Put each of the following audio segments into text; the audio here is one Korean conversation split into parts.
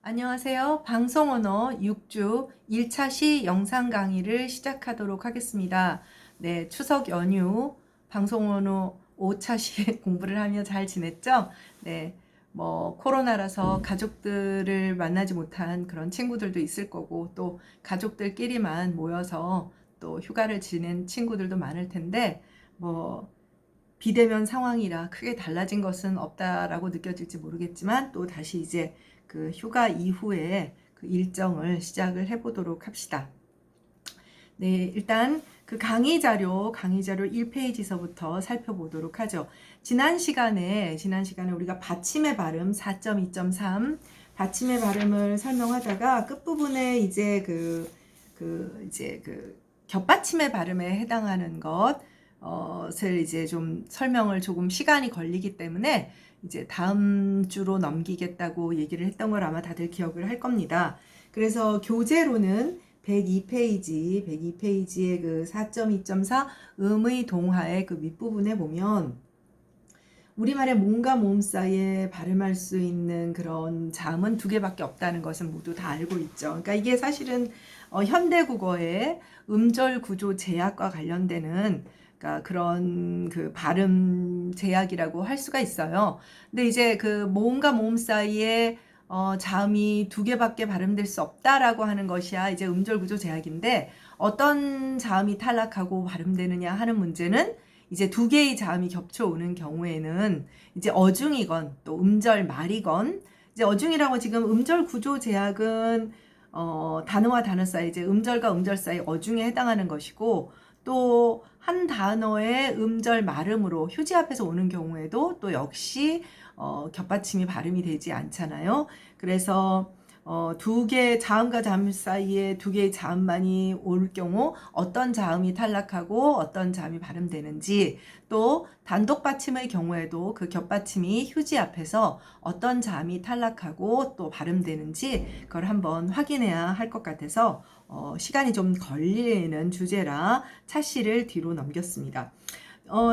안녕하세요. 방송 언어 6주 1차 시 영상 강의를 시작하도록 하겠습니다. 네, 추석 연휴 방송 언어 5차 시 공부를 하며 잘 지냈죠? 네, 코로나라서 가족들을 만나지 못한 그런 친구들도 있을 거고, 또 가족들끼리만 모여서 또 휴가를 지낸 친구들도 많을 텐데, 비대면 상황이라 크게 달라진 것은 없다라고 느껴질지 모르겠지만, 또 다시 이제 그 휴가 이후에 그 일정을 시작을 해보도록 합시다. 네, 일단 그 강의 자료 1페이지서부터 살펴보도록 하죠. 지난 시간에 우리가 받침의 발음 4.2.3 받침의 발음을 설명하다가 끝부분에 이제 겹받침의 발음에 해당하는 것을 이제 좀 설명을 조금 시간이 걸리기 때문에 이제 다음 주로 넘기겠다고 얘기를 했던 걸 아마 다들 기억을 할 겁니다. 그래서 교재로는 102페이지의 그 4.2.4 음의 동화의 그 밑부분에 보면 우리말의 몸과 몸 사이에 발음할 수 있는 그런 자음은 두 개밖에 없다는 것은 모두 다 알고 있죠. 그러니까 이게 사실은 현대국어의 음절 구조 제약과 관련되는 그러니까 그런 그 발음 제약이라고 할 수가 있어요. 근데 이제 그 모음과 모음 사이에 자음이 두 개밖에 발음될 수 없다라고 하는 것이야 이제 음절 구조 제약인데, 어떤 자음이 탈락하고 발음되느냐 하는 문제는 이제 두 개의 자음이 겹쳐오는 경우에는 이제 어중이건 또 음절 말이건, 이제 어중이라고 지금 음절 구조 제약은 단어와 단어 사이, 이제 음절과 음절 사이 어중에 해당하는 것이고, 또 한 단어의 음절 말음으로 휴지 앞에서 오는 경우에도 또 역시 겹받침이 발음이 되지 않잖아요. 그래서 두 개의 자음과 자음 사이에 두 개의 자음만이 올 경우 어떤 자음이 탈락하고 어떤 자음이 발음되는지, 또 단독 받침의 경우에도 그 겹받침이 휴지 앞에서 어떤 자음이 탈락하고 또 발음되는지 그걸 한번 확인해야 할 것 같아서 시간이 좀 걸리는 주제라 차시를 뒤로 넘겼습니다.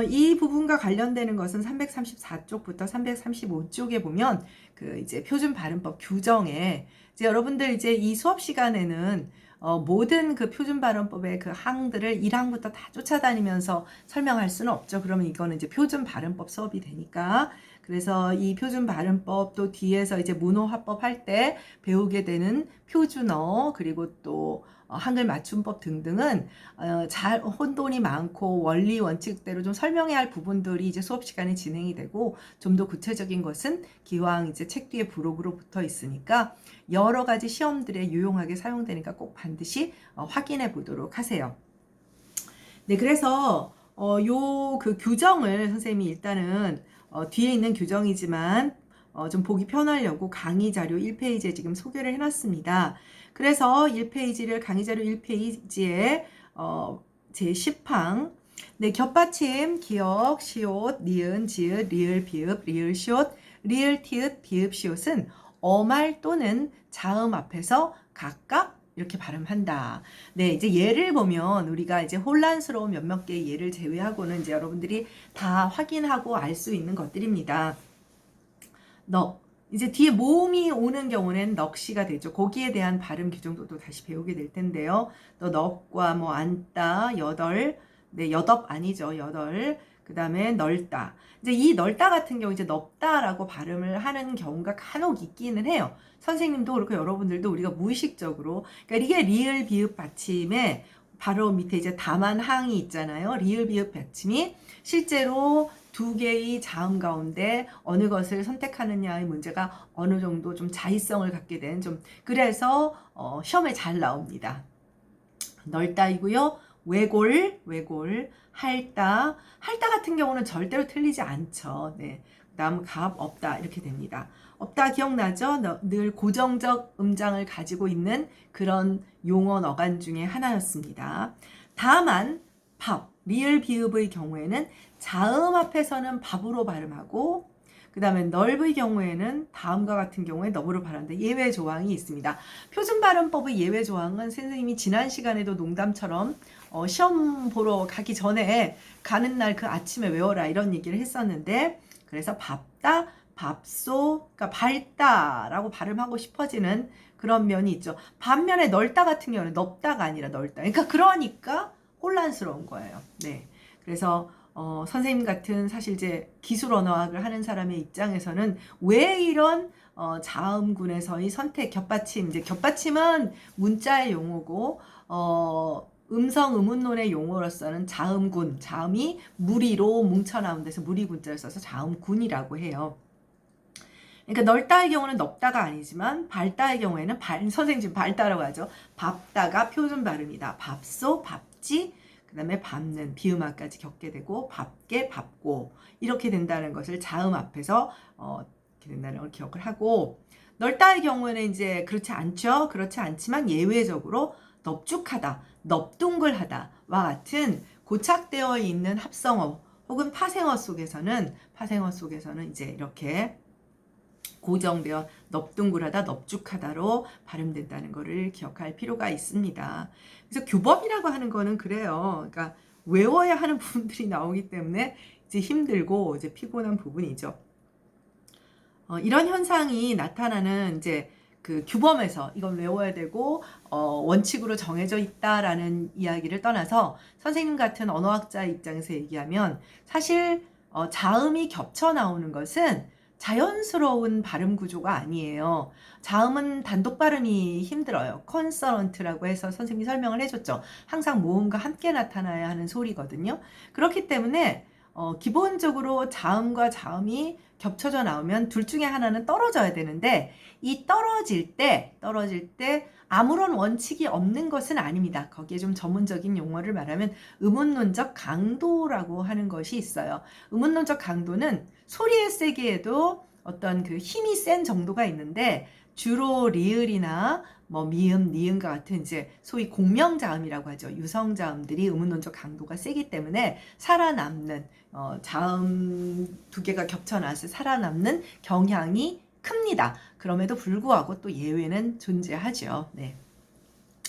이 부분과 관련되는 것은 334쪽부터 335쪽에 보면 그 이제 표준 발음법 규정에 이제 여러분들 이제 이 수업 시간에는 모든 그 표준 발음법의 그 항들을 1항부터 다 쫓아다니면서 설명할 수는 없죠. 그러면 이거는 이제 표준 발음법 수업이 되니까. 그래서 이 표준 발음법 또 뒤에서 이제 문호 화법 할 때 배우게 되는 표준어, 그리고 또 한글 맞춤법 등등은 잘 혼돈이 많고 원리 원칙대로 좀 설명해야 할 부분들이 이제 수업 시간에 진행이 되고, 좀 더 구체적인 것은 기왕 이제 책 뒤에 부록으로 붙어 있으니까 여러 가지 시험들에 유용하게 사용되니까 꼭 반드시 확인해 보도록 하세요. 네, 그래서 요 그 규정을 선생님이 일단은 뒤에 있는 규정이지만 좀 보기 편하려고 강의 자료 1페이지에 지금 소개를 해놨습니다. 그래서 1페이지를 강의 자료 1페이지에 제 10항, 네, 겹받침, 기역, 시옷, 니은, 지읒, 리을, 비읍, 리을, 시옷, 리을, 티읕, 비읍, 시옷은 어말 또는 자음 앞에서 각각 이렇게 발음한다. 네, 이제 예를 보면 우리가 이제 혼란스러운 몇몇 개의 예를 제외하고는 이제 여러분들이 다 확인하고 알 수 있는 것들입니다. 넋. 이제 뒤에 모음이 오는 경우는 넋이가 되죠. 거기에 대한 발음 규정도 또 다시 배우게 될 텐데요. 또 넋과 뭐 앉다, 여덟, 네, 여덟 아니죠. 여덟. 그 다음에 넓다. 이제 이 넓다 같은 경우 이제 넓다라고 발음을 하는 경우가 간혹 있기는 해요. 선생님도 그렇고 여러분들도 우리가 무의식적으로, 그러니까 이게 리을 비읍 받침에 바로 밑에 이제 다만항이 있잖아요. 리을 비읍 받침이 실제로 두 개의 자음 가운데 어느 것을 선택하느냐의 문제가 어느 정도 좀 자의성을 갖게 된, 좀 그래서 시험에 잘 나옵니다. 넓다이고요. 외골, 할다 같은 경우는 절대로 틀리지 않죠. 네. 그다음 갑, 없다 이렇게 됩니다. 없다 기억나죠? 늘 고정적 음장을 가지고 있는 그런 용어 어간 중에 하나였습니다. 다만 밥, 리을 비읍의 경우에는 자음 앞에서는 밥으로 발음하고, 그 다음에 넓의 경우에는 다음과 같은 경우에 너브로 발음한다. 예외 조항이 있습니다. 표준 발음법의 예외 조항은 선생님이 지난 시간에도 농담처럼 시험 보러 가기 전에 가는 날 그 아침에 외워라 이런 얘기를 했었는데, 그래서 밥다, 밥소, 그러니까 밝다라고 발음하고 싶어지는 그런 면이 있죠. 반면에 넓다 같은 경우는 넓다가 아니라 넓다. 그러니까 혼란스러운 거예요. 네. 그래서 선생님 같은 사실 이제 기술 언어학을 하는 사람의 입장에서는 왜 이런 자음군에서의 선택, 겹받침, 이제 겹받침은 문자의 용어고 음성 의문론의 용어로서는 자음군, 자음이 무리로 뭉쳐 나온 데서 무리군자를 써서 자음군이라고 해요. 그러니까 넓다의 경우는 넓다가 아니지만 밝다의 경우에는 선생님 지금 밝다라고 하죠. 밥다가 표준 발음이다. 밥소, 밥지, 그 다음에 밟는 비음화까지 겪게 되고 밥게, 밥고 이렇게 된다는 것을 자음 앞에서 이렇게 된다는 걸 기억을 하고, 넓다의 경우에는 이제 그렇지 않죠. 그렇지 않지만 예외적으로 넙죽하다, 넙둥글하다와 같은 고착되어 있는 합성어 혹은 파생어 속에서는 이제 이렇게 고정되어 넙둥글하다, 넙죽하다로 발음된다는 것을 기억할 필요가 있습니다. 그래서 교법이라고 하는 거는 그래요. 그러니까 외워야 하는 부분들이 나오기 때문에 이제 힘들고 이제 피곤한 부분이죠. 이런 현상이 나타나는 이제 그 규범에서 이건 외워야 되고 원칙으로 정해져 있다라는 이야기를 떠나서 선생님 같은 언어학자 입장에서 얘기하면 사실 자음이 겹쳐 나오는 것은 자연스러운 발음 구조가 아니에요. 자음은 단독 발음이 힘들어요. 컨서넌트라고 해서 선생님이 설명을 해줬죠. 항상 모음과 함께 나타나야 하는 소리거든요. 그렇기 때문에 기본적으로 자음과 자음이 겹쳐져 나오면 둘 중에 하나는 떨어져야 되는데, 이 떨어질 때 아무런 원칙이 없는 것은 아닙니다. 거기에 좀 전문적인 용어를 말하면 의문론적 강도라고 하는 것이 있어요. 의문론적 강도는 소리의 세기에도 어떤 그 힘이 센 정도가 있는데, 주로 리을이나 뭐 미음, 니은과 같은 이제 소위 공명자음이라고 하죠. 유성자음들이 의문론적 강도가 세기 때문에 살아남는 자음 두 개가 겹쳐나서 살아남는 경향이 큽니다. 그럼에도 불구하고 또 예외는 존재하죠. 네.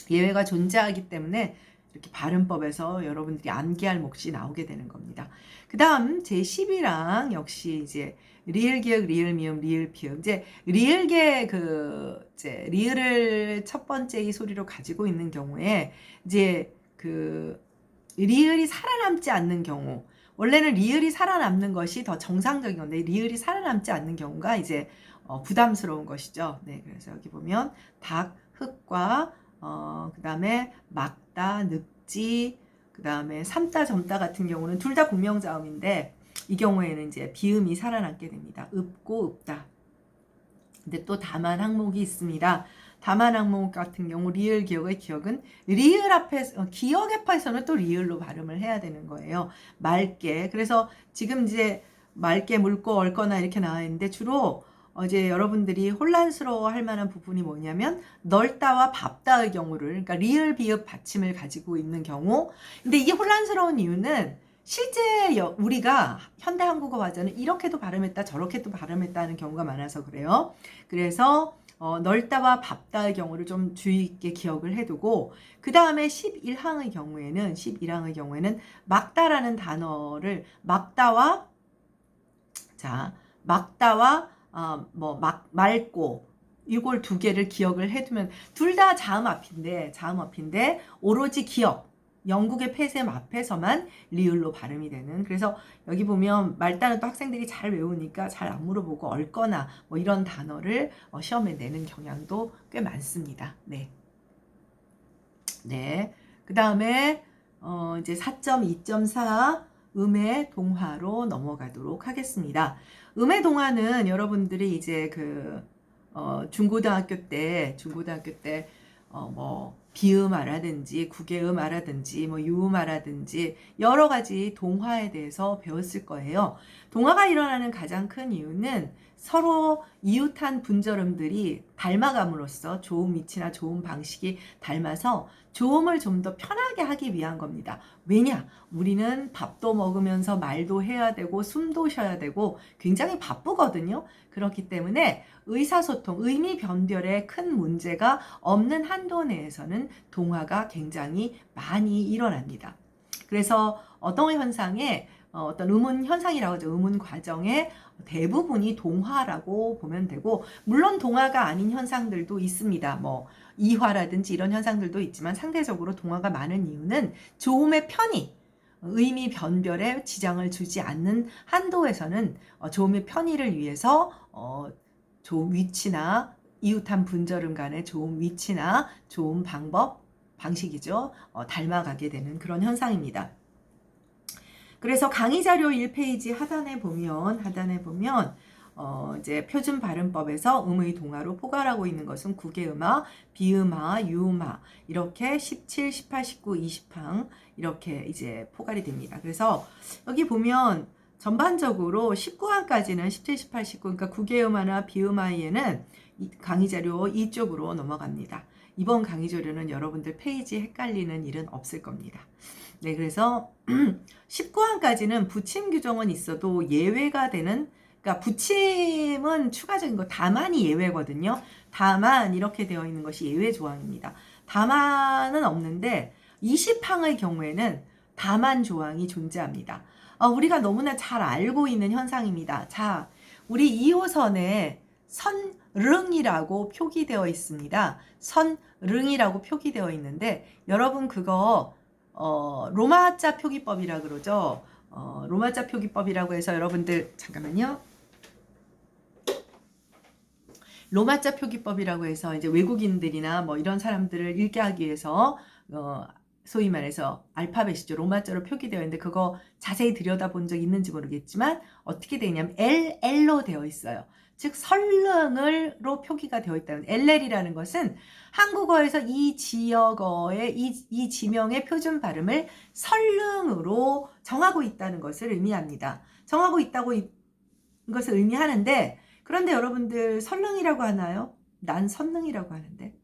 예외가 존재하기 때문에 이렇게 발음법에서 여러분들이 암기할 몫이 나오게 되는 겁니다. 그 다음 제10이랑 역시 이제 리을 기역, 리을 미음, 리을 피음. 이제 리을계 이제 리을을 첫 번째 이 소리로 가지고 있는 경우에 이제 리을이 살아남지 않는 경우, 원래는 리을이 살아남는 것이 더 정상적인 건데 리을이 살아남지 않는 경우가 이제 부담스러운 것이죠. 네, 그래서 여기 보면 닭, 흑과 그 다음에 막다, 늑지, 그 다음에 삼다, 점다 같은 경우는 둘 다 공명자음인데 이 경우에는 이제 비음이 살아남게 됩니다. 읍고, 읍다. 근데 또 다만 항목이 있습니다. 다만 항목 같은 경우 리을 기역의 기역은 리을 앞에서 기역 앞에서는 또 리을로 발음을 해야 되는 거예요. 맑게. 그래서 지금 이제 맑게 묽고 얽거나 이렇게 나와 있는데 주로 이제 여러분들이 혼란스러워 할 만한 부분이 뭐냐면 넓다와 밥다의 경우를, 그러니까 리을 비읍 받침을 가지고 있는 경우. 근데 이게 혼란스러운 이유는 실제 우리가 현대 한국어 과자는 이렇게도 발음했다 저렇게도 발음했다 하는 경우가 많아서 그래요. 그래서 넓다와 밥다의 경우를 좀 주의 있게 기억을 해두고, 그 다음에 11항의 경우에는 막다라는 단어를 막다와 맑고 이걸 두 개를 기억을 해두면 둘 다 자음 앞인데 오로지 기억, 영국의 폐쇄음 앞에서만 리을로 발음이 되는. 그래서 여기 보면 말단은 또 학생들이 잘 외우니까 잘 안 물어보고 얽거나 뭐 이런 단어를 시험에 내는 경향도 꽤 많습니다. 네. 그 다음에 이제 4.2.4 음의 동화로 넘어가도록 하겠습니다. 음의 동화는 여러분들이 이제 중고등학교 때 뭐 비음화라든지 구개음화라든지 뭐 유음화라든지 여러 가지 동화에 대해서 배웠을 거예요. 동화가 일어나는 가장 큰 이유는 서로 이웃한 분절음들이 닮아감으로써 조음 위치나 조음 방식이 닮아서 조음을 좀 더 편하게 하기 위한 겁니다. 왜냐? 우리는 밥도 먹으면서 말도 해야 되고 숨도 쉬어야 되고 굉장히 바쁘거든요. 그렇기 때문에 의사소통, 의미 변별에 큰 문제가 없는 한도 내에서는 동화가 굉장히 많이 일어납니다. 그래서 어떤 현상에 어떤 의문 현상이라고 하죠. 의문 과정의 대부분이 동화라고 보면 되고, 물론 동화가 아닌 현상들도 있습니다. 뭐 이화라든지 이런 현상들도 있지만 상대적으로 동화가 많은 이유는 조음의 편의, 의미 변별에 지장을 주지 않는 한도에서는 조음의 편의를 위해서 조음 위치나 이웃한 분절음 간의 조음 위치나 조음 방법, 방식이죠. 닮아가게 되는 그런 현상입니다. 그래서 강의 자료 1페이지 하단에 보면 이제 표준 발음법에서 음의 동화로 포괄하고 있는 것은 국외음화, 비음화, 유음화 이렇게 17, 18, 19, 20항 이렇게 이제 포괄이 됩니다. 그래서 여기 보면 전반적으로 19항까지는 17, 18, 19 그러니까 국외음화나 비음화에는 강의 자료 이쪽으로 넘어갑니다. 이번 강의 자료는 여러분들 페이지 헷갈리는 일은 없을 겁니다. 네, 그래서 19항까지는 부침 규정은 있어도 예외가 되는, 그러니까 부침은 추가적인 거, 다만이 예외거든요. 다만 이렇게 되어 있는 것이 예외 조항입니다. 다만은 없는데 20항의 경우에는 다만 조항이 존재합니다. 우리가 너무나 잘 알고 있는 현상입니다. 자, 우리 2호선에 선릉이라고 표기되어 있습니다. 선릉이라고 표기되어 있는데 여러분 그거 로마자 표기법이라 그러죠. 로마자 표기법이라고 해서 여러분들 잠깐만요. 로마자 표기법이라고 해서 이제 외국인들이나 뭐 이런 사람들을 읽게 하기 위해서 소위 말해서 알파벳이죠. 로마자로 표기되어 있는데 그거 자세히 들여다본 적 있는지 모르겠지만 어떻게 되냐면 LL로 되어 있어요. 즉 설릉으로 표기가 되어 있다는 LL이라는 것은 한국어에서 이 지역어의 이 지명의 표준 발음을 설릉으로 정하고 있다는 것을 의미합니다. 정하고 있다고 이것을 의미하는데 그런데 여러분들 설릉이라고 하나요? 난 선릉이라고 하는데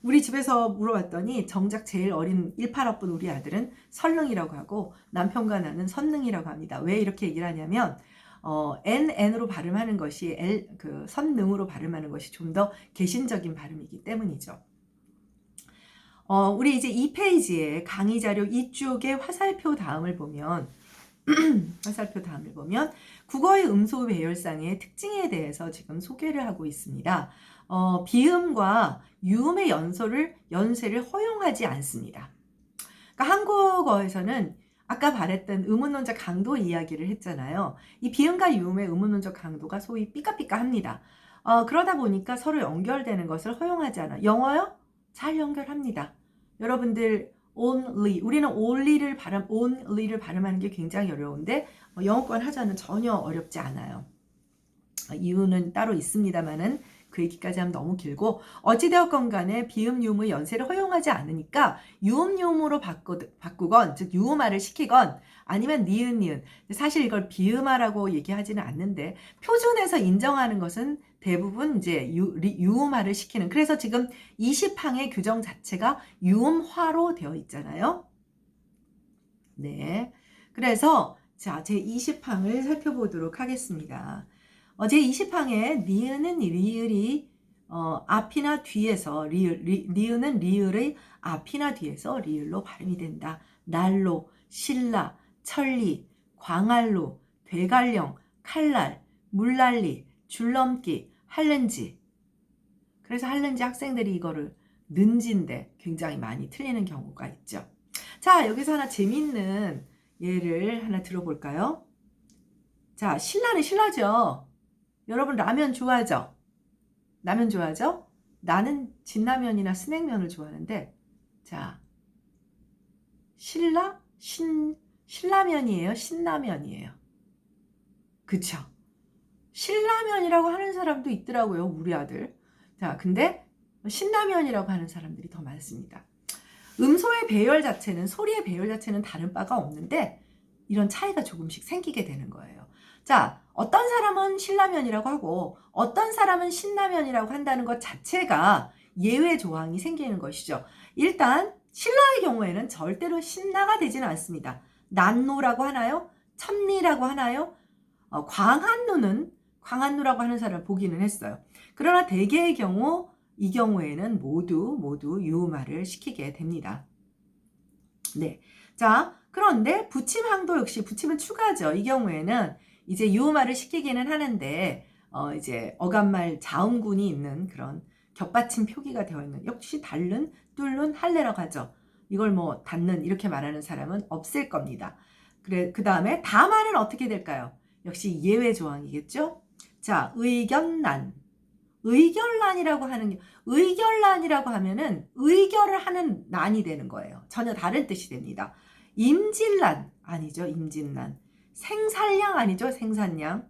우리 집에서 물어봤더니 정작 제일 어린 18학번 우리 아들은 설릉이라고 하고 남편과 나는 선릉이라고 합니다. 왜 이렇게 얘기를 하냐면 n으로 발음하는 것이 선능으로 발음하는 것이 좀 더 개신적인 발음이기 때문이죠. 우리 이제 2페이지에 강의 자료 이쪽에 화살표 다음을 보면 국어의 음소 배열상의 특징에 대해서 지금 소개를 하고 있습니다. 비음과 유음의 연세를 허용하지 않습니다. 그러니까 한국어에서는 아까 말했던 의문론적 강도 이야기를 했잖아요. 이 비음과 유음의 의문론적 강도가 소위 삐까삐까합니다. 그러다 보니까 서로 연결되는 것을 허용하지 않아요. 영어요? 잘 연결합니다. 여러분들 only, 우리는 only를 발음하는 게 굉장히 어려운데 영어권 하자는 전혀 어렵지 않아요. 이유는 따로 있습니다만은 그 얘기까지 하면 너무 길고 어찌되었건 간에 비음, 유음의 연세를 허용하지 않으니까 유음, 유음으로 바꾸건 즉 유음화를 시키건 아니면 니은, 니은 사실 이걸 비음화라고 얘기하지는 않는데 표준에서 인정하는 것은 대부분 이제 유음화를 시키는 그래서 지금 20항의 규정 자체가 유음화로 되어 있잖아요. 네, 그래서 자, 제 20항을 살펴보도록 하겠습니다. 제 20항에 니은은 리을이 앞이나 뒤에서 니은은 리을의 앞이나 뒤에서 리을로 발음이 된다. 난로, 신라, 천리, 광활로, 되갈령, 칼날, 물난리, 줄넘기, 할른지. 그래서 할른지 학생들이 이거를 는지인데 굉장히 많이 틀리는 경우가 있죠. 자, 여기서 하나 재밌는 예를 하나 들어볼까요? 자, 신라는 신라죠. 여러분 라면 좋아하죠? 라면 좋아하죠? 나는 진라면이나 스낵면을 좋아하는데 자, 신라면이에요? 신라면이에요? 그쵸? 신라면이라고 하는 사람도 있더라고요. 우리 아들. 자, 근데 신라면이라고 하는 사람들이 더 많습니다. 음소의 배열 자체는 소리의 배열 자체는 다른 바가 없는데 이런 차이가 조금씩 생기게 되는 거예요. 자, 어떤 사람은 신라면이라고 하고 어떤 사람은 신라면이라고 한다는 것 자체가 예외 조항이 생기는 것이죠. 일단 신라의 경우에는 절대로 신라가 되지는 않습니다. 난노라고 하나요? 천리라고 하나요? 광한루라고 하는 사람을 보기는 했어요. 그러나 대개의 경우 이 경우에는 모두 유음화를 시키게 됩니다. 네. 자, 그런데 붙임항도 역시 붙임은 추가죠. 이 경우에는 이제 유음말을 시키기는 하는데 이제 어간말 자음군이 있는 그런 겹받침 표기가 되어 있는 역시 닳는, 뚫는, 할래라고 하죠. 이걸 뭐 닿는 이렇게 말하는 사람은 없을 겁니다. 그래 그 다음에 다만은 어떻게 될까요? 역시 예외 조항이겠죠. 자, 의견난. 의결란이라고 하는 의결란이라고 하면은 의결을 하는 난이 되는 거예요. 전혀 다른 뜻이 됩니다. 임진란 아니죠. 임진란. 생산량 아니죠. 생산량.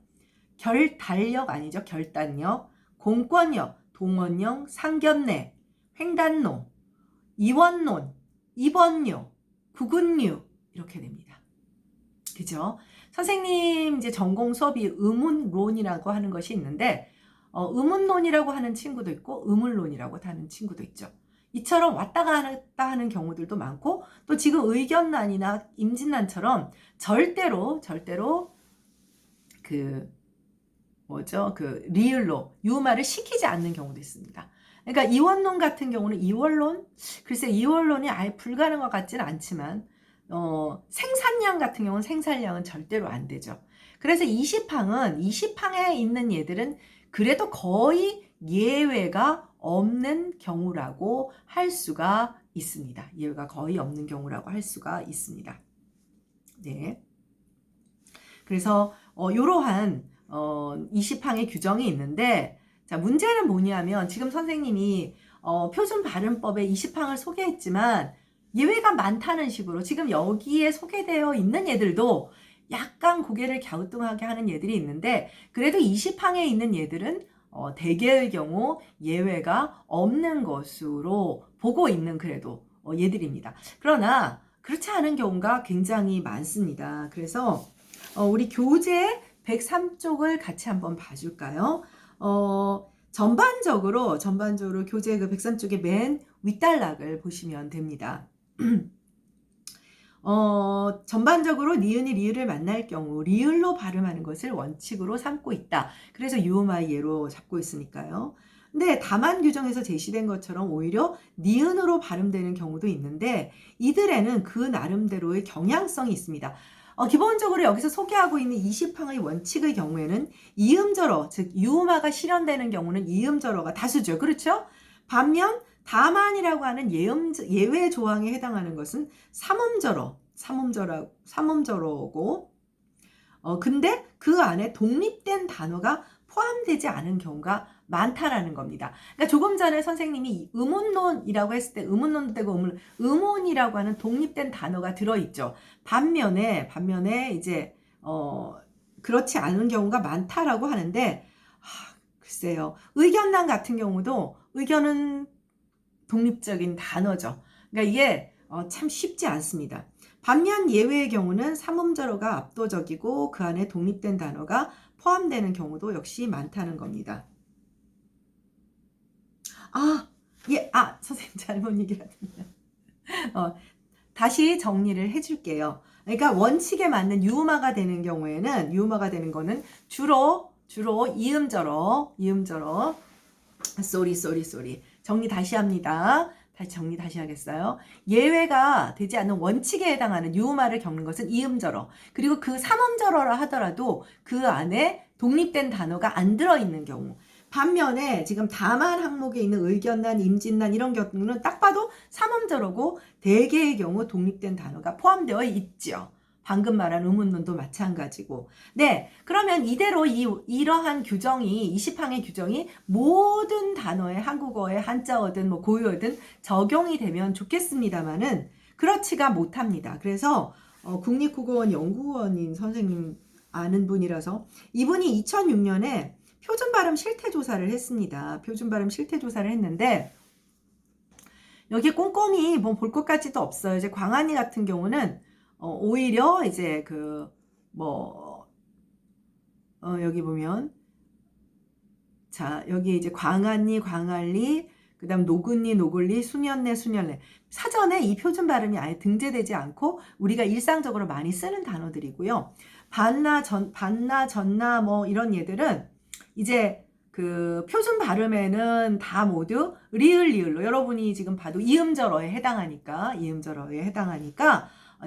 결달력 아니죠. 결단력. 공권력, 동원령, 상견례, 횡단로, 이원론, 입원료, 구근류 이렇게 됩니다. 그죠? 선생님 이제 전공 수업이 의문론이라고 하는 것이 있는데 의문론이라고 하는 친구도 있고 의문론이라고 하는 친구도 있죠. 이처럼 왔다 갔다 하는 경우들도 많고 또 지금 의견란이나 임진란처럼 절대로 그 뭐죠? 그 리을로 유말을 시키지 않는 경우도 있습니다. 그러니까 이원론 같은 경우는 이원론 글쎄 이원론이 아예 불가능한 것 같지는 않지만 생산량 같은 경우는 생산량은 절대로 안 되죠. 그래서 20항에 있는 얘들은 그래도 거의 예외가 없는 경우라고 할 수가 있습니다. 예외가 거의 없는 경우라고 할 수가 있습니다. 네. 그래서 이러한 20항의 규정이 있는데 자 문제는 뭐냐면 지금 선생님이 표준 발음법의 20항을 소개했지만 예외가 많다는 식으로 지금 여기에 소개되어 있는 얘들도 약간 고개를 갸우뚱하게 하는 얘들이 있는데 그래도 20항에 있는 얘들은 대개의 경우 예외가 없는 것으로 보고 있는 그래도 얘들입니다. 그러나 그렇지 않은 경우가 굉장히 많습니다. 그래서 우리 교재 103쪽을 같이 한번 봐줄까요? 전반적으로 교재 그 103쪽의 맨 윗단락을 보시면 됩니다. 전반적으로 니은이 리을을 만날 경우 리을로 발음하는 것을 원칙으로 삼고 있다. 그래서 유음아의 예로 잡고 있으니까요. 근데 다만 규정에서 제시된 것처럼 오히려 니은으로 발음되는 경우도 있는데 이들에는 그 나름대로의 경향성이 있습니다. 기본적으로 여기서 소개하고 있는 20항의 원칙의 경우에는 이음절어, 즉 유음아가 실현되는 경우는 이음절어가 다수죠. 그렇죠? 반면 다만이라고 하는 예외 조항에 해당하는 것은 삼음절어고 근데 그 안에 독립된 단어가 포함되지 않은 경우가 많다라는 겁니다. 그러니까 조금 전에 선생님이 의문론이라고 했을 때 의문론도 되고 의문이라고 하는 독립된 단어가 들어있죠. 반면에 이제 그렇지 않은 경우가 많다라고 하는데 글쎄요. 의견란 같은 경우도 의견은 독립적인 단어죠. 그러니까 이게 참 쉽지 않습니다. 반면 예외의 경우는 삼음절어가 압도적이고 그 안에 독립된 단어가 포함되는 경우도 역시 많다는 겁니다. 선생님 잘못 얘기하셨네요. 다시 정리를 해줄게요. 그러니까 원칙에 맞는 유음아가 되는 경우에는 유음아가 되는 거는 주로 이음절어 쏘리 정리 다시 합니다. 정리 다시 하겠어요. 예외가 되지 않는 원칙에 해당하는 유음아를 겪는 것은 이음절어 그리고 그 삼음절어라 하더라도 그 안에 독립된 단어가 안 들어있는 경우 반면에 지금 다만 항목에 있는 의견란, 임진란 이런 경우는 딱 봐도 삼음절어고 대개의 경우 독립된 단어가 포함되어 있죠. 방금 말한 의문론도 마찬가지고. 네, 그러면 이대로 이러한 규정이 20항의 규정이 모든 단어에 한국어의 한자어든 뭐 고유어든 적용이 되면 좋겠습니다만은 그렇지가 못합니다. 그래서 국립국어원 연구원인 선생님 아는 분이라서 이분이 2006년에 표준발음 실태조사를 했습니다. 표준발음 실태조사를 했는데 여기 꼼꼼히 뭐 볼 것까지도 없어요. 이제 광안리 같은 경우는 오히려 이제 여기 보면 자 여기 이제 광안리 그 다음 노근리 수년래 사전에 이 표준 발음이 아예 등재되지 않고 우리가 일상적으로 많이 쓰는 단어들이고요. 반나 전나 뭐 이런 얘들은 이제 그 표준 발음에는 다 모두 리을로 여러분이 지금 봐도 이음절어에 해당하니까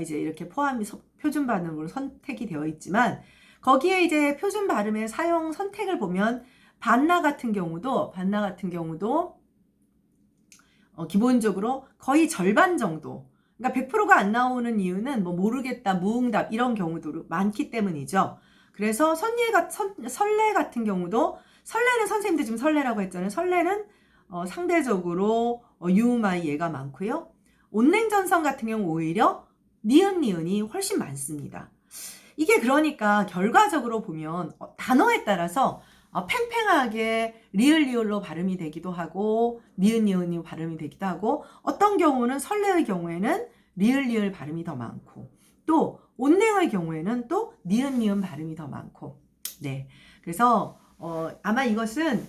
이제 이렇게 포함이 표준 발음으로 선택이 되어 있지만 거기에 이제 표준 발음의 사용 선택을 보면 반나 같은 경우도 기본적으로 거의 절반 정도. 그러니까 100%가 안 나오는 이유는 뭐 모르겠다, 무응답 이런 경우도 많기 때문이죠. 그래서 설레 같은 경우도 설레는 선생님들 지금 설레라고 했잖아요. 설레는 상대적으로 유음의 예가 많고요. 온냉전선 같은 경우 오히려 니은이 훨씬 많습니다. 이게 그러니까 결과적으로 보면 단어에 따라서 팽팽하게 리을로 발음이 되기도 하고 니은이 발음이 되기도 하고 어떤 경우는 설레의 경우에는 리을 발음이 더 많고 또 온냉의 경우에는 또 니은 발음이 더 많고 네 그래서 아마 이것은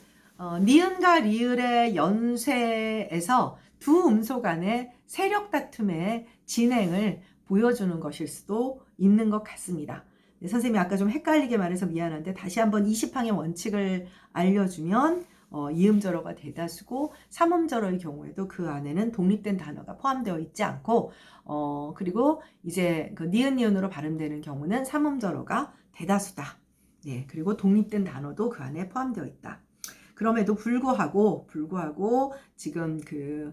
니은과 리을의 연쇄에서 두 음소 간의 세력 다툼의 진행을 보여주는 것일 수도 있는 것 같습니다. 네, 선생님이 아까 좀 헷갈리게 말해서 미안한데 다시 한번 20항의 원칙을 알려주면 이음절어가 대다수고 삼음절어의 경우에도 그 안에는 독립된 단어가 포함되어 있지 않고 그리고 이제 그 니은으로 발음되는 경우는 삼음절어가 대다수다. 네, 그리고 독립된 단어도 그 안에 포함되어 있다. 그럼에도 불구하고 지금 그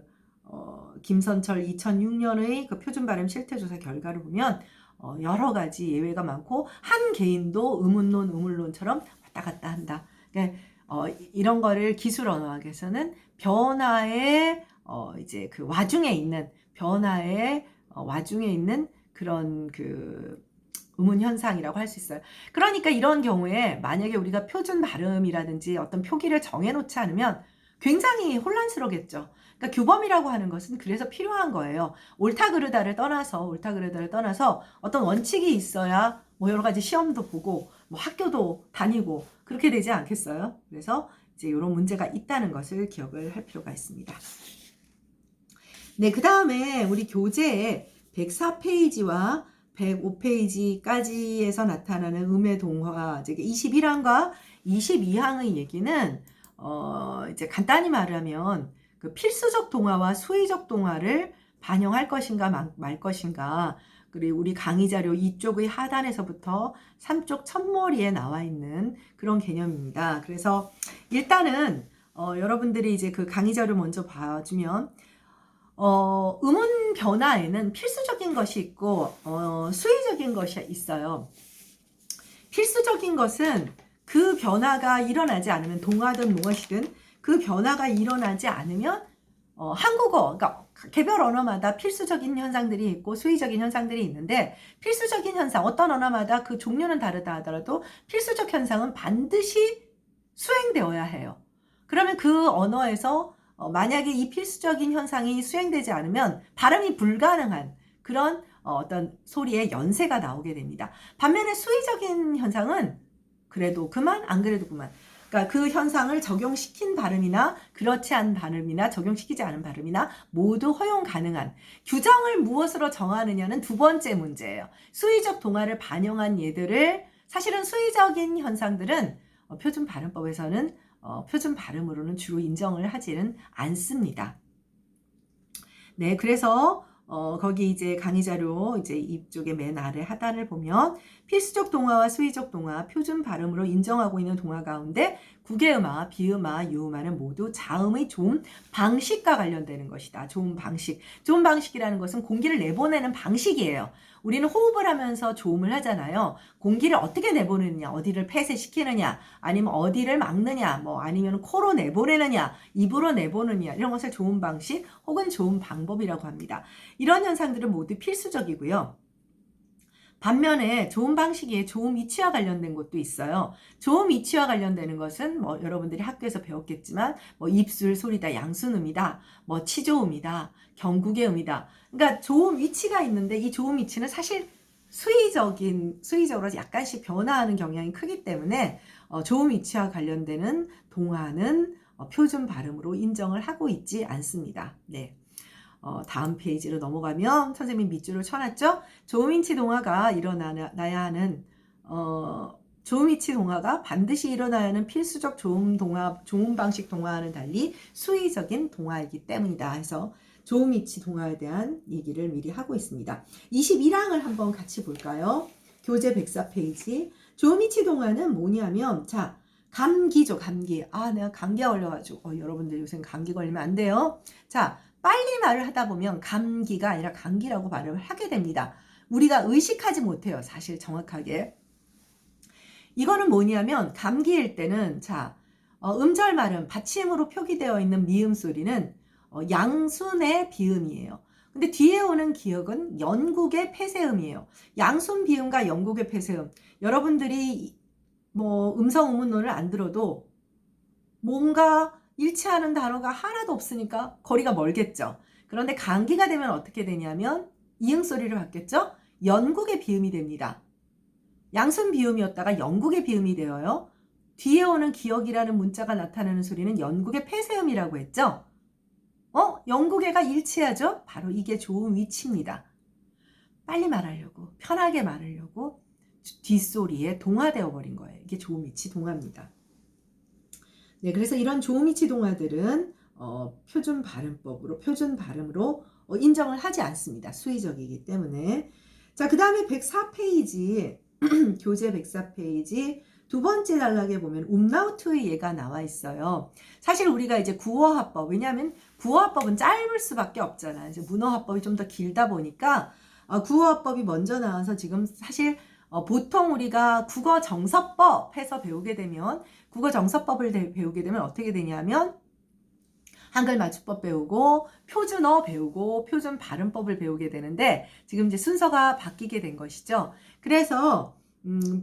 김선철 2006년의 그 표준 발음 실태조사 결과를 보면 여러 가지 예외가 많고 한 개인도 의문론, 의문론처럼 왔다 갔다 한다. 그러니까 이런 거를 기술 언어학에서는 변화의 이제 그 와중에 있는 그런 그 의문 현상이라고 할 수 있어요. 그러니까 이런 경우에 만약에 우리가 표준 발음이라든지 어떤 표기를 정해놓지 않으면 굉장히 혼란스러겠죠. 그러니까 규범이라고 하는 것은 그래서 필요한 거예요. 옳다 그르다를 떠나서 어떤 원칙이 있어야 뭐 여러 가지 시험도 보고 뭐 학교도 다니고 그렇게 되지 않겠어요? 그래서 이제 이런 문제가 있다는 것을 기억을 할 필요가 있습니다. 네, 그 다음에 우리 교재에 104페이지와 105페이지까지에서 나타나는 음의 동화, 즉 21항과 22항의 얘기는 이제 간단히 말하면 그 필수적 동화와 수의적 동화를 반영할 것인가 말 것인가. 그리고 우리 강의 자료 이쪽의 하단에서부터 3쪽 첫머리에 나와 있는 그런 개념입니다. 그래서 일단은 여러분들이 이제 그 강의 자료 먼저 봐주면 음운 변화에는 필수적인 것이 있고 수의적인 것이 있어요. 필수적인 것은 그 변화가 일어나지 않으면 동화든 무엇이든 그 변화가 일어나지 않으면 한국어, 그러니까 개별 언어마다 필수적인 현상들이 있고 수의적인 현상들이 있는데 필수적인 현상, 어떤 언어마다 그 종류는 다르다 하더라도 필수적 현상은 반드시 수행되어야 해요. 그러면 그 언어에서 만약에 이 필수적인 현상이 수행되지 않으면 발음이 불가능한 그런 어떤 소리의 연세가 나오게 됩니다. 반면에 수의적인 현상은 그래도 그만, 안 그래도 그만. 그러니까 그 현상을 적용시킨 발음이나 그렇지 않은 발음이나 적용시키지 않은 발음이나 모두 허용 가능한 규정을 무엇으로 정하느냐는 두 번째 문제예요. 수의적 동화를 반영한 예들을 사실은 수의적인 현상들은 표준 발음법에서는 표준 발음으로는 주로 인정을 하지는 않습니다. 네, 그래서 거기 이제 강의 자료 이제 이쪽에 맨 아래 하단을 보면 필수적 동화와 수의적 동화, 표준 발음으로 인정하고 있는 동화 가운데 국외음화, 비음화, 유음화는 모두 자음의 좋은 방식과 관련되는 것이다. 좋은 방식. 좋은 방식이라는 것은 공기를 내보내는 방식이에요. 우리는 호흡을 하면서 조음을 하잖아요. 공기를 어떻게 내보내느냐, 어디를 폐쇄시키느냐, 아니면 어디를 막느냐, 뭐 아니면 코로 내보내느냐, 입으로 내보느냐 이런 것을 좋은 방식 혹은 좋은 방법이라고 합니다. 이런 현상들은 모두 필수적이고요. 반면에 좋은 방식이 좋은 위치와 관련된 것도 있어요. 좋은 위치와 관련되는 것은 뭐 여러분들이 학교에서 배웠겠지만 뭐 입술 소리다, 양순음이다, 뭐 치조음이다, 경국의 음이다. 그러니까 좋은 위치가 있는데 이 좋은 위치는 사실 수의적으로 약간씩 변화하는 경향이 크기 때문에 좋은 위치와 관련되는 동화는 표준 발음으로 인정을 하고 있지 않습니다. 네. 다음 페이지로 넘어가면 선생님이 밑줄을 쳐놨죠. 좋은 위치 동화가 일어나야 하는 좋은 위치 동화가 반드시 일어나야 하는 필수적 좋은 방식 동화와는 달리 수의적인 동화이기 때문이다 해서 조우미치 동화에 대한 얘기를 미리 하고 있습니다. 21항을 한번 같이 볼까요? 교재 104페이지. 조우미치 동화는 뭐냐면, 자, 감기죠, 감기. 아, 내가 감기에 걸려가지고. 여러분들 요새 감기 걸리면 안 돼요. 자, 빨리 말을 하다 보면 감기가 아니라 감기라고 발음을 하게 됩니다. 우리가 의식하지 못해요, 사실 정확하게. 이거는 뭐냐면, 감기일 때는, 자, 음절 발음, 받침으로 표기되어 있는 미음 소리는 양순의 비음이에요. 근데 뒤에 오는 기역은 연국의 폐쇄음이에요. 양순 비음과 연국의 폐쇄음. 여러분들이 뭐 음성 의문론을 안 들어도 뭔가 일치하는 단어가 하나도 없으니까 거리가 멀겠죠. 그런데 감기가 되면 어떻게 되냐면 이응 소리를 받겠죠? 연국의 비음이 됩니다. 양순 비음이었다가 연국의 비음이 되어요. 뒤에 오는 기역이라는 문자가 나타나는 소리는 연국의 폐쇄음이라고 했죠? 영국애가 일치하죠? 바로 이게 좋은 위치입니다. 빨리 말하려고, 편하게 말하려고 뒷소리에 동화되어 버린 거예요. 이게 좋은 위치 동화입니다. 네, 그래서 이런 좋은 위치 동화들은 표준 발음으로 인정을 하지 않습니다. 수의적이기 때문에. 자, 그 다음에 104페이지, 교재 104페이지 두 번째 단락에 보면 움라우트의 예가 나와 있어요. 사실 우리가 이제 구어합법, 왜냐하면 구어합법은 짧을 수밖에 없잖아요. 이제 문어합법이 좀 더 길다 보니까 구어합법이 먼저 나와서 지금 사실 보통 우리가 국어정서법 해서 배우게 되면 국어정서법을 배우게 되면 어떻게 되냐면 한글 맞춤법 배우고 표준어 배우고 표준 발음법을 배우게 되는데 지금 이제 순서가 바뀌게 된 것이죠. 그래서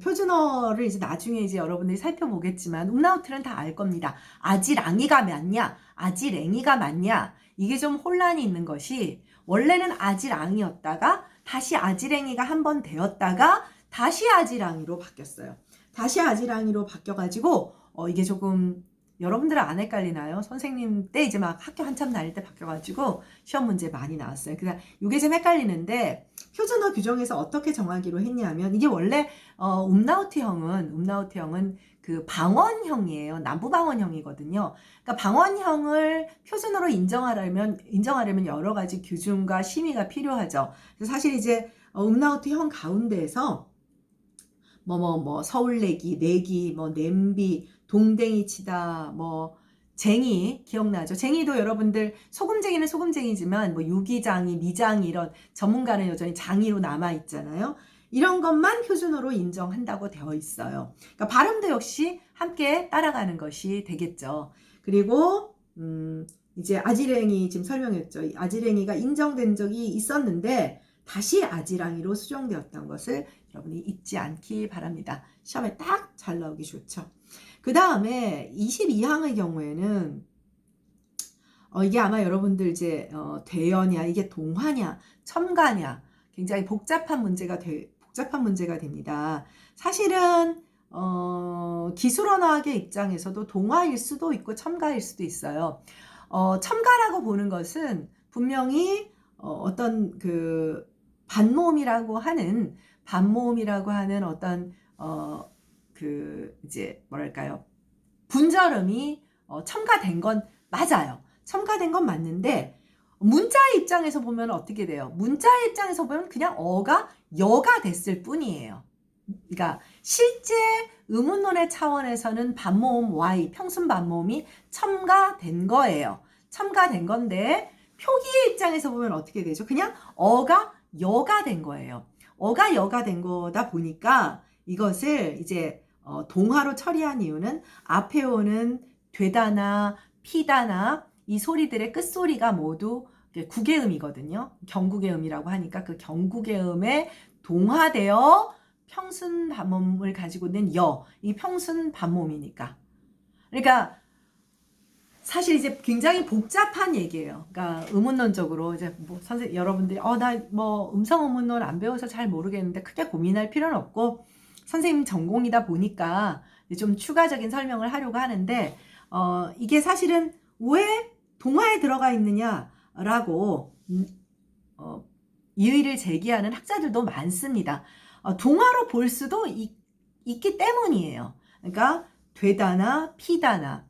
표준어를 이제 나중에 이제 여러분들이 살펴보겠지만 움라우트는 다 알 겁니다. 아지랑이가 맞냐? 아지랭이가 맞냐? 이게 좀 혼란이 있는 것이 원래는 아지랑이었다가 다시 아지랭이가 한번 되었다가 다시 아지랑이로 바뀌었어요. 다시 아지랑이로 바뀌어가지고 이게 조금 여러분들은 안 헷갈리나요? 선생님 때 이제 막 학교 한참 다닐 때 바뀌어가지고 시험 문제 많이 나왔어요. 그러니까 이게 좀 헷갈리는데 표준어 규정에서 어떻게 정하기로 했냐면 이게 원래 움라우트형은 그 방언형이에요. 남부방언형이거든요. 그러니까 방언형을 표준어로 인정하려면 여러 가지 규준과 심의가 필요하죠. 그래서 사실 이제 움라우트형 가운데에서 서울내기, 내기, 냄비, 동댕이 치다, 쟁이 기억나죠? 쟁이도 여러분들 소금쟁이는 소금쟁이지만 유기장이, 미장이 이런 전문가는 여전히 장이로 남아 있잖아요. 이런 것만 표준어로 인정한다고 되어 있어요. 그러니까 발음도 역시 함께 따라가는 것이 되겠죠. 그리고 이제 아지랭이 지금 설명했죠. 아지랭이가 인정된 적이 있었는데 다시 아지랑이로 수정되었던 것을 여러분이 잊지 않기 바랍니다. 시험에 딱 잘 나오기 좋죠. 그 다음에 22항의 경우에는 이게 아마 여러분들 이제 대여냐, 이게 동화냐, 첨가냐 굉장히 복잡한 문제가 됩니다. 사실은 기술 언어학의 입장에서도 동화일 수도 있고 첨가일 수도 있어요. 첨가라고 보는 것은 분명히 어떤 그 반모음이라고 하는 어떤 이제 뭐랄까요, 분절음이 첨가된 건 맞아요. 첨가된 건 맞는데 문자의 입장에서 보면 어떻게 돼요? 문자의 입장에서 보면 그냥 어가 여가 됐을 뿐이에요. 그러니까 실제 의문론의 차원에서는 반모음 Y, 평순 반모음이 첨가된 거예요. 첨가된 건데 표기의 입장에서 보면 어떻게 되죠? 그냥 어가 여가 된 거예요. 어가 여가 된 거다 보니까 이것을 이제 동화로 처리한 이유는 앞에 오는 되다나 피다나 이 소리들의 끝소리가 모두 구개음이거든요. 경구개음이라고 하니까 그 경구개음에 동화되어 평순 반모음을 가지고 있는 이 평순 반모음이니까. 그러니까 사실 이제 굉장히 복잡한 얘기예요. 그러니까 의문론적으로 이제 여러분들이 나 음성 의문론 안 배워서 잘 모르겠는데 크게 고민할 필요는 없고 선생님 전공이다 보니까 좀 추가적인 설명을 하려고 하는데 이게 사실은 왜 동화에 들어가 있느냐라고 이의를 제기하는 학자들도 많습니다. 동화로 볼 수도 있기 때문이에요. 그러니까 되다나 피다나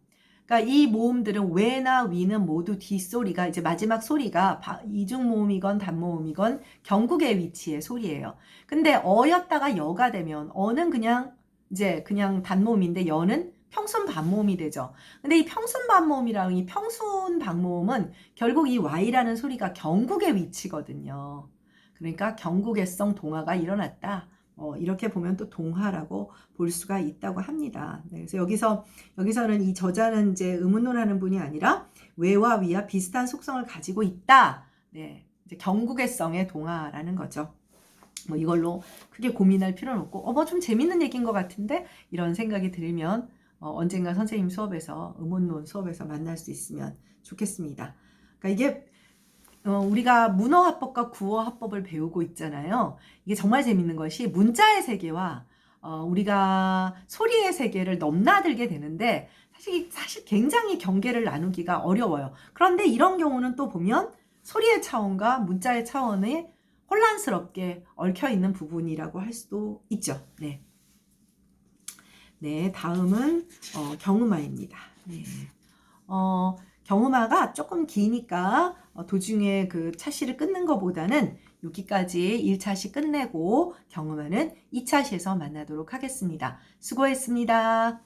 그러니까 이 모음들은 왜나 위는 모두 뒷소리가 이제 마지막 소리가 이중 모음이건 단모음이건 경국의 위치의 소리예요. 근데 어였다가 여가 되면 어는 그냥 이제 그냥 단모음인데 여는 평순 반모음이 되죠. 근데 이 평순 반모음이랑 이 평순 반모음은 결국 이 Y라는 소리가 경국의 위치거든요. 그러니까 경국애성 동화가 일어났다. 이렇게 보면 또 동화라고 볼 수가 있다고 합니다. 네, 그래서 여기서는 이 저자는 이제 의문론하는 분이 아니라 외와 위와 비슷한 속성을 가지고 있다. 네, 이제 경국애성의 동화라는 거죠. 뭐 이걸로 크게 고민할 필요는 없고, 뭐 좀 재밌는 얘기인 것 같은데 이런 생각이 들면 언젠가 선생님 수업에서 의문론 수업에서 만날 수 있으면 좋겠습니다. 그러니까 이게 우리가 문어화법과 구어화법을 배우고 있잖아요. 이게 정말 재밌는 것이 문자의 세계와 우리가 소리의 세계를 넘나들게 되는데 사실 굉장히 경계를 나누기가 어려워요. 그런데 이런 경우는 또 보면 소리의 차원과 문자의 차원에 혼란스럽게 얽혀 있는 부분이라고 할 수도 있죠. 네. 네, 다음은 경음화입니다. 네. 경음화가 조금 기니까 도중에 그 차시를 끊는 것보다는 여기까지 1차시 끝내고 경음화는 2차시에서 만나도록 하겠습니다. 수고했습니다.